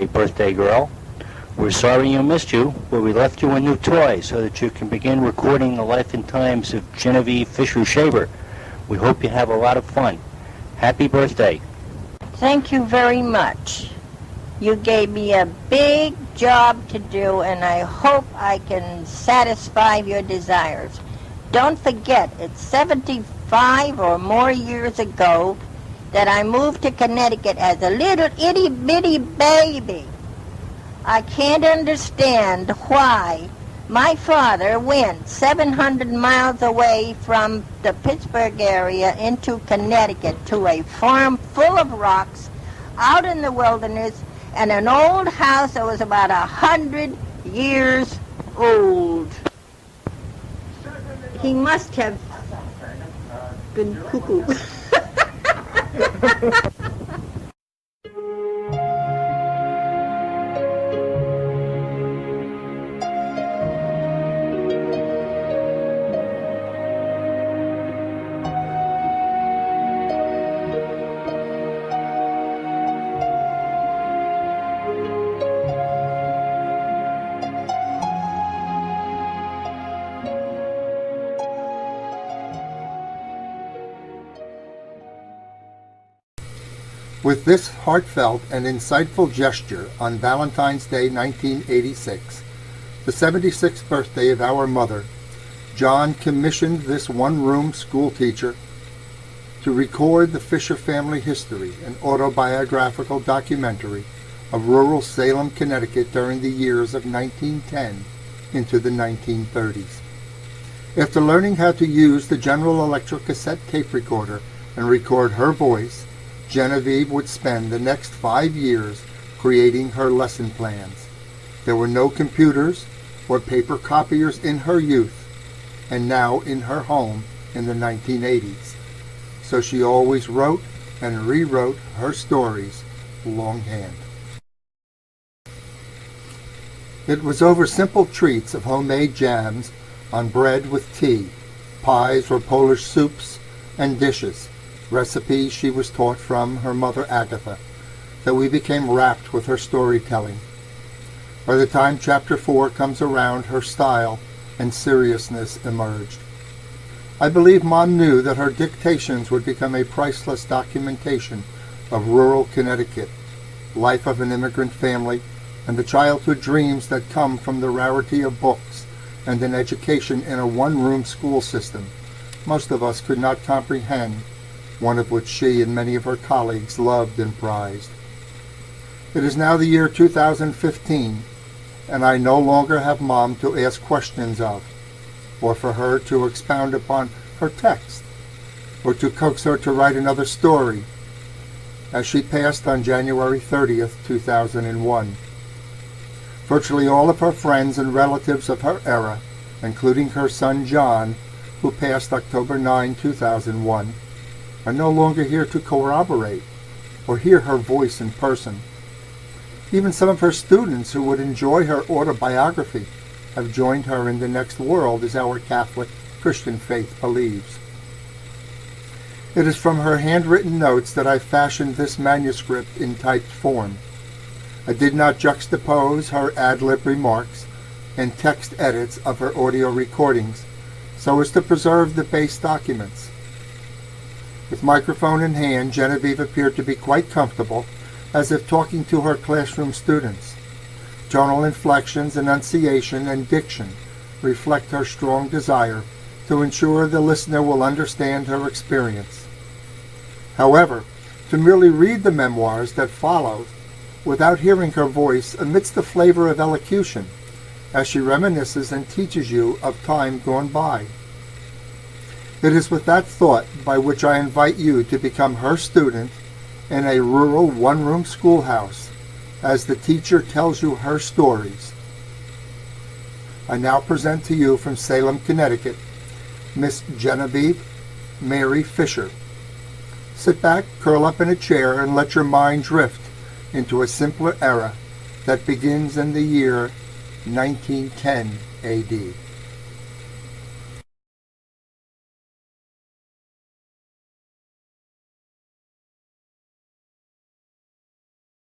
birthday, birthday girl. We're sorry you missed you, but we left you a new toy so that you can begin recording the life and times of Genevieve Fisher Schaeber. We hope you have a lot of fun. Happy birthday. Thank you very much. You gave me a big job to do, and I hope I can satisfy your desires. Don't forget, it's 75 or more years ago that I moved to Connecticut as a little itty-bitty baby. I can't understand why my father went 700 miles away from the Pittsburgh area into Connecticut to a farm full of rocks out in the wilderness and an old house that was about 100 years old. He must have been cuckoo. With this heartfelt and insightful gesture on Valentine's Day 1986, the 76th birthday of our mother, John commissioned this one-room school teacher to record the Fisher family history, an autobiographical documentary of rural Salem, Connecticut during the years of 1910 into the 1930s. After learning how to use the General Electric cassette tape recorder and record her voice, Genevieve would spend the next 5 years creating her lesson plans. There were no computers or paper copiers in her youth, and now in her home in the 1980s. So she always wrote and rewrote her stories longhand. It was over simple treats of homemade jams on bread with tea, pies or Polish soups and dishes, recipes she was taught from her mother Agatha, that we became rapt with her storytelling. By the time chapter 4 comes around, her style and seriousness emerged. I believe Mom knew that her dictations would become a priceless documentation of rural Connecticut, life of an immigrant family, and the childhood dreams that come from the rarity of books and an education in a one-room school system most of us could not comprehend, one of which she and many of her colleagues loved and prized. It is now the year 2015, and I no longer have Mom to ask questions of, or for her to expound upon her text, or to coax her to write another story, as she passed on January 30th, 2001. Virtually all of her friends and relatives of her era, including her son John, who passed October 9, 2001, are no longer here to corroborate or hear her voice in person. Even some of her students who would enjoy her autobiography have joined her in the next world, as our Catholic Christian faith believes. It is from her handwritten notes that I fashioned this manuscript in typed form. I did not juxtapose her ad-lib remarks and text edits of her audio recordings so as to preserve the base documents. With microphone in hand, Genevieve appeared to be quite comfortable, as if talking to her classroom students. Tonal inflections, enunciation, and diction reflect her strong desire to ensure the listener will understand her experience. However, to merely read the memoirs that follow without hearing her voice emits the flavor of elocution, as she reminisces and teaches you of time gone by. It is with that thought by which I invite you to become her student in a rural one-room schoolhouse as the teacher tells you her stories. I now present to you from Salem, Connecticut, Miss Genevieve Mary Fisher. Sit back, curl up in a chair, and let your mind drift into a simpler era that begins in the year 1910 AD.